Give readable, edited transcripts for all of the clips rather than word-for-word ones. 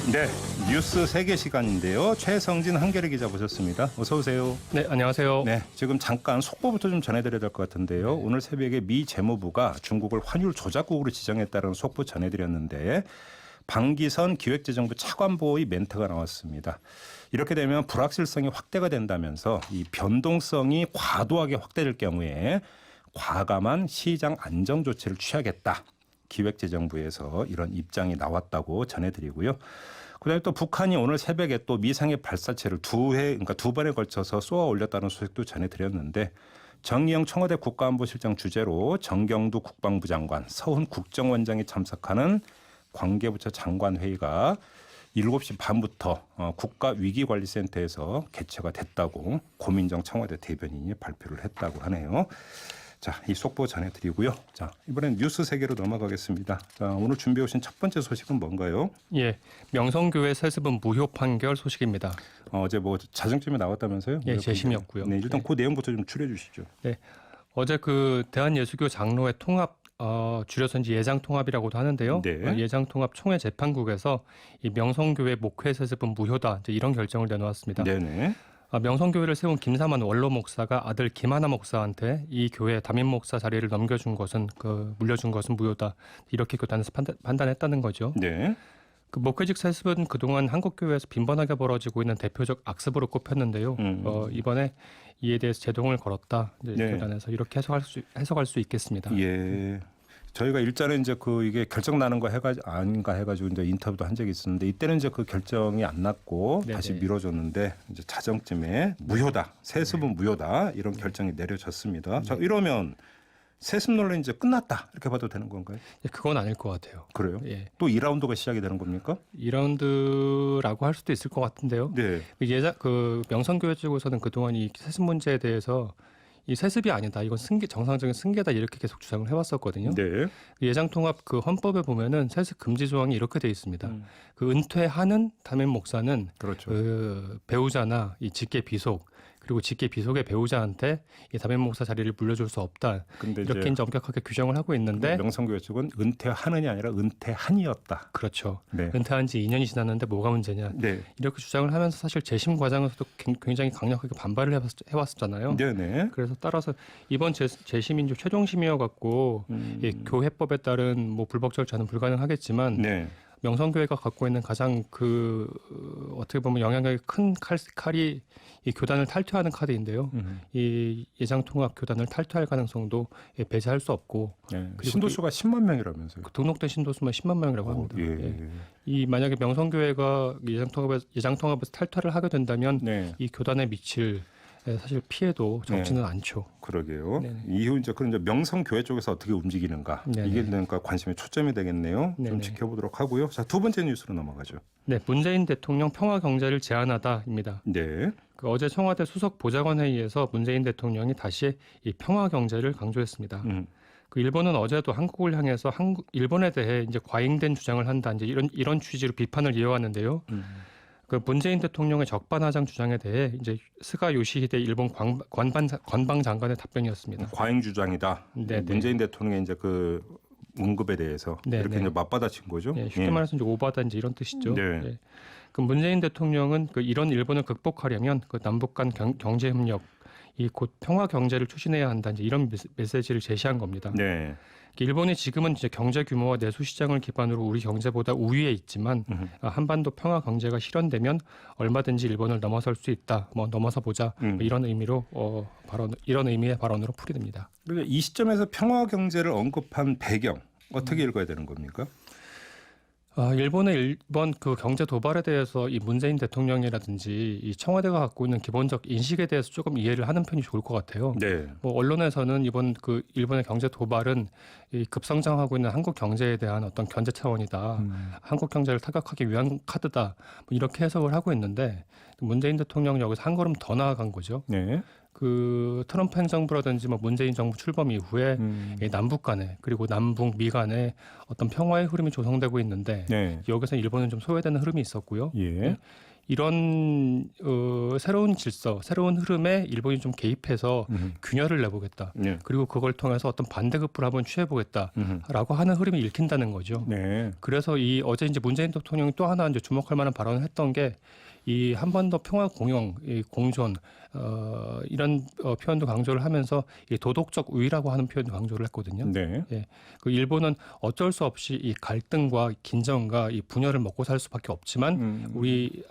네, 뉴스 세계 시간인데요. 최성진 한겨레 기자 모셨습니다. 어서 오세요. 네, 안녕하세요. 네, 지금 잠깐 속보부터 좀 전해드려야 될 것 같은데요. 오늘 새벽에 미 재무부가 중국을 환율 조작국으로 지정했다는 속보 전해드렸는데 방기선 기획재정부 차관보의 멘트가 나왔습니다. 이렇게 되면 불확실성이 확대가 된다면서 이 변동성이 과도하게 확대될 경우에 과감한 시장 안정 조치를 취하겠다. 기획재정부에서 이런 입장이 나왔다고 전해드리고요. 그다음에 또 북한이 오늘 새벽에 또 미상의 발사체를 그러니까 두 번에 걸쳐서 쏘아 올렸다는 소식도 전해드렸는데 정의영 청와대 국가안보실장 주재로 정경두 국방부 장관, 서훈 국정원장이 참석하는 관계부처 장관회의가 7시 반부터 국가위기관리센터에서 개최가 됐다고 고민정 청와대 대변인이 발표를 했다고 하네요. 자, 이 속보 전해드리고요. 자, 이번엔 뉴스 세계로 넘어가겠습니다. 자, 오늘 준비해 오신 첫 번째 소식은 뭔가요? 예, 명성교회 세습은 무효 판결 소식입니다. 어제 뭐 자정쯤에 나왔다면서요? 예, 재심이었고요. 네, 일단 그 내용부터 좀 추려 주시죠. 네, 어제 그 대한예수교 장로회 통합 줄여서 이제 예장통합이라고도 하는데요. 네. 예장통합 총회 재판국에서 이 명성교회 목회 세습은 무효다 이제 이런 결정을 내놓았습니다. 네네. 명성교회를 세운 김삼환 원로 목사가 아들 김하나 목사한테 이 교회 담임 목사 자리를 물려준 것은 무효다 이렇게 교단에서 판단했다는 거죠. 네. 그 목회직 세습은 그동안 한국교회에서 빈번하게 벌어지고 있는 대표적 악습으로 꼽혔는데요. 이번에 이에 대해서 제동을 걸었다. 이제 네. 교단에서 이렇게 해석할 수 있겠습니다. 예. 저희가 일전에 이제 이게 결정 나는 거 아닌가 해가지고 이제 인터뷰도 한 적이 있었는데 이때는 이제 그 결정이 안 났고 네네. 다시 미뤄졌는데 이제 자정쯤에 무효다, 세습은 무효다 이런 결정이 내려졌습니다. 자, 이러면 세습 논란이 이제 끝났다 이렇게 봐도 되는 건가요? 그건 아닐 것 같아요. 그래요? 예. 또 2라운드가 시작이 되는 겁니까? 2라운드라고 할 수도 있을 것 같은데요. 네. 그 명성교회 쪽에서는 그동안 이 세습 문제에 대해서 이 세습이 아니다. 이건 정상적인 승계다 이렇게 계속 주장을 해왔었거든요. 네. 예장통합 그 헌법에 보면은 세습 금지 조항이 이렇게 돼 있습니다. 그 은퇴하는 담임 목사는 그렇죠. 그 배우자나 이 직계 비속 그리고 직계 비속의 배우자한테 이 담임 목사 자리를 물려줄 수 없다. 근데 이렇게 이제 엄격하게 규정을 하고 있는데 명성교회 쪽은 은퇴하는이 아니라 은퇴한이었다. 그렇죠. 네. 은퇴한 지 2년이 지났는데 뭐가 문제냐. 네. 이렇게 주장을 하면서 사실 재심 과정에서도 굉장히 강력하게 반발을 해왔었잖아요. 네네. 그래서 따라서 이번 재심이 이제 최종심이어 갖고 이 교회법에 따른 뭐 불법 절차는 불가능하겠지만 네. 명성교회가 갖고 있는 가장 어떻게 보면 영향력이 큰 칼이 이 교단을 탈퇴하는 카드인데요. 이 예장통합 교단을 탈퇴할 가능성도 배제할 수 없고 네. 신도수가 10만 명이라면서요. 등록된 신도수만 10만 명이라고 합니다. 예. 이 만약에 명성교회가 예장통합에서 탈퇴를 하게 된다면 네. 이 교단에 미칠 사실 피해도 적지는 않죠. 그러게요. 네네. 이후 이제 명성교회 쪽에서 어떻게 움직이는가 네네. 이게 그러니까 관심의 초점이 되겠네요. 좀 네네. 지켜보도록 하고요. 자, 두 번째 뉴스로 넘어가죠. 네, 문재인 대통령 평화 경제를 제안하다입니다. 네. 그 어제 청와대 수석 보좌관 회의에서 문재인 대통령이 다시 이 평화 경제를 강조했습니다. 그 일본은 어제도 한국을 향해서 일본에 대해 이제 과잉된 주장을 한다 이제 이런 취지로 비판을 이어왔는데요. 그 문재인 대통령의 적반하장 주장에 대해 이제 스가 요시히데 일본 관방 장관의 답변이었습니다. 과잉 주장이다. 네네. 문재인 대통령의 이제 그 언급에 대해서 네네. 이렇게 이제 맞받아친 거죠. 예, 쉽게 말해서 이제 오바다 이제 이런 뜻이죠. 네. 예. 그 문재인 대통령은 이런 일본을 극복하려면 그 남북 간 경제 협력, 이 곧 평화 경제를 추진해야 한다 이제 이런 메시지를 제시한 겁니다. 네. 일본이 지금은 이제 경제 규모와 내수 시장을 기반으로 우리 경제보다 우위에 있지만 한반도 평화 경제가 실현되면 얼마든지 일본을 넘어설 수 있다. 뭐 넘어서 보자. 뭐 이런 의미로 이런 의미의 발언으로 풀이됩니다. 그러니까 이 시점에서 평화 경제를 언급한 배경 어떻게 읽어야 되는 겁니까? 일본의 이번 그 경제 도발에 대해서 이 문재인 대통령이라든지 이 청와대가 갖고 있는 기본적 인식에 대해서 조금 이해를 하는 편이 좋을 것 같아요. 네. 뭐 언론에서는 이번 그 일본의 경제 도발은 이 급성장하고 있는 한국 경제에 대한 어떤 견제 차원이다. 한국 경제를 타격하기 위한 카드다. 뭐 이렇게 해석을 하고 있는데 문재인 대통령이 여기서 한 걸음 더 나아간 거죠. 네. 그 트럼프 행정부라든지 뭐 문재인 정부 출범 이후에 이 남북 간에 그리고 남북 미 간에 어떤 평화의 흐름이 조성되고 있는데 네. 여기서 일본은 좀 소외되는 흐름이 있었고요. 예. 이런 새로운 질서, 새로운 흐름에 일본이 좀 개입해서 균열을 내보겠다. 네. 그리고 그걸 통해서 어떤 반대급부를 한번 취해보겠다라고 하는 흐름이 읽힌다는 거죠. 네. 그래서 이 어제 이제 문재인 대통령이 또 하나 이제 주목할 만한 발언을 했던 게 이 한반도 평화 공영, 이 공존 이런 표현도 강조를 하면서 이 도덕적 우위라고 하는 표현도 강조를 했거든요. 네. 예, 그 일본은 어쩔 수 없이 이 갈등과 긴장과 이 분열을 먹고 살 수밖에 없지만 우리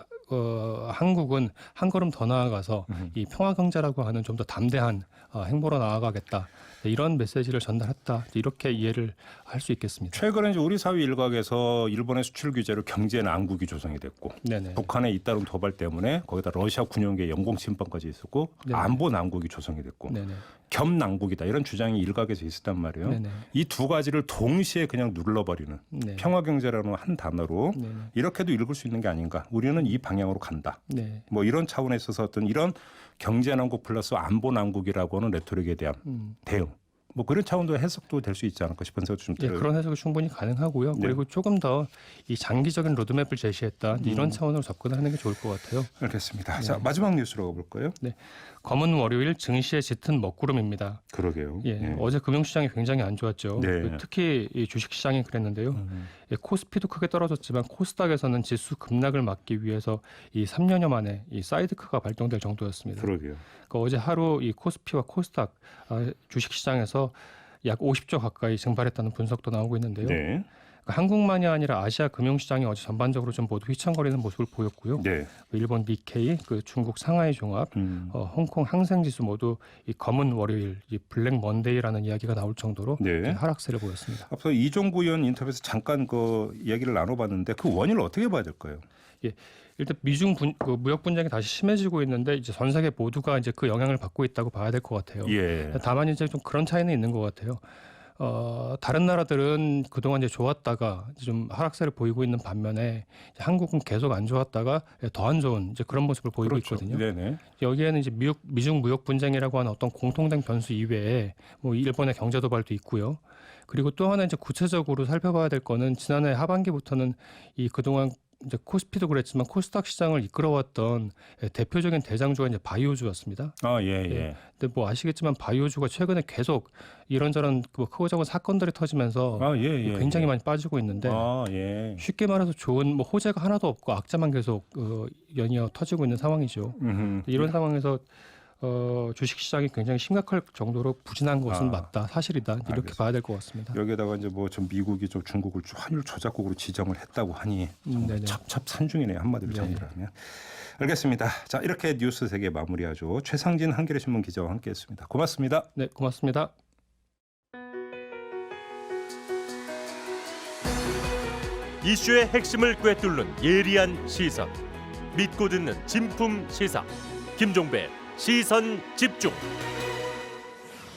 한국은 한 걸음 더 나아가서 이 평화 경제라고 하는 좀 더 담대한 행보로 나아가겠다. 이런 메시지를 전달했다. 이렇게 이해를 할 수 있겠습니다. 최근에 이제 우리 사회 일각에서 일본의 수출 규제로 경제 난국이 조성이 됐고 네네. 북한의 잇따른 도발 때문에 거기다 러시아 군용기의 영공 침범까지 있었고 네네. 안보 난국이 조성이 됐고 네네. 겸 난국이다 이런 주장이 일각에서 있었단 말이에요. 네네. 이 두 가지를 동시에 그냥 눌러버리는 네. 평화 경제라는 한 단어로 네네. 이렇게도 읽을 수 있는 게 아닌가. 우리는 이 방향으로 간다. 네. 뭐 이런 차원에 있어서 어떤 이런 경제 난국 플러스 안보 난국이라고 하는 레토릭에 대한 대응. 뭐 그런 차원도 해석도 될 수 있지 않을까 싶은 생각도 좀 예, 들어요. 그런 해석이 충분히 가능하고요. 네. 그리고 조금 더 이 장기적인 로드맵을 제시했다. 이런 차원으로 접근을 하는 게 좋을 것 같아요. 알겠습니다. 자, 마지막 뉴스로 가볼까요? 네. 검은 월요일 증시의 짙은 먹구름입니다. 그러게요. 예, 예. 어제 금융시장이 굉장히 안 좋았죠. 네. 특히 이 주식시장이 그랬는데요. 예, 코스피도 크게 떨어졌지만 코스닥에서는 지수 급락을 막기 위해서 이 3년여 만에 이 사이드카가 발동될 정도였습니다. 그러게요. 그러니까 어제 하루 이 코스피와 코스닥 주식시장에서 약 50조 가까이 증발했다는 분석도 나오고 있는데요. 네. 그러니까 한국만이 아니라 아시아 금융시장이 어제 전반적으로 좀 모두 휘청거리는 모습을 보였고요. 네. 일본 니케이, 그 중국 상하이 종합, 홍콩 항생지수 모두 이 검은 월요일, 이 블랙 먼데이라는 이야기가 나올 정도로 네. 하락세를 보였습니다. 앞서 이종구 의원 인터뷰에서 잠깐 그 이야기를 나눠봤는데 그 원인을 어떻게 봐야 될까요? 예, 일단 미중 그 무역 분쟁이 다시 심해지고 있는데 이제 전 세계 모두가 이제 그 영향을 받고 있다고 봐야 될 것 같아요. 예. 다만 이제 좀 그런 차이는 있는 것 같아요. 다른 나라들은 그동안 이제 좋았다가 이제 좀 하락세를 보이고 있는 반면에 이제 한국은 계속 안 좋았다가 더 안 좋은 이제 그런 모습을 보이고 그렇죠. 있거든요. 네네. 여기에는 이제 미중 무역 분쟁이라고 하는 어떤 공통된 변수 이외에 뭐 일본의 경제 도발도 있고요. 그리고 또 하나 이제 구체적으로 살펴봐야 될 거는 지난해 하반기부터는 이 그동안 이제 코스피도 그랬지만 코스닥 시장을 이끌어왔던 대표적인 대장주가 이제 바이오주였습니다. 아, 예, 예. 예. 근데 뭐 아시겠지만 바이오주가 최근에 계속 이런저런 뭐 크고 작은 사건들이 터지면서 아, 예, 예. 굉장히 예. 많이 빠지고 있는데 아, 예. 쉽게 말해서 좋은 뭐 호재가 하나도 없고 악재만 계속 연이어 터지고 있는 상황이죠. 이런 상황에서 주식시장이 굉장히 심각할 정도로 부진한 것은 맞다, 사실이다 이렇게 알겠습니다. 봐야 될 것 같습니다. 여기에다가 이제 뭐 좀 미국이 좀 중국을 환율 조작국으로 지정을 했다고 하니 네네. 첩첩산중이네요, 한마디로 정리하면. 알겠습니다. 자, 이렇게 뉴스 세계 마무리하죠. 최상진 한겨레신문 기자와 함께했습니다. 고맙습니다. 네, 고맙습니다. 이슈의 핵심을 꿰뚫는 예리한 시선, 믿고 듣는 진품 시사 김종배 시선 집중.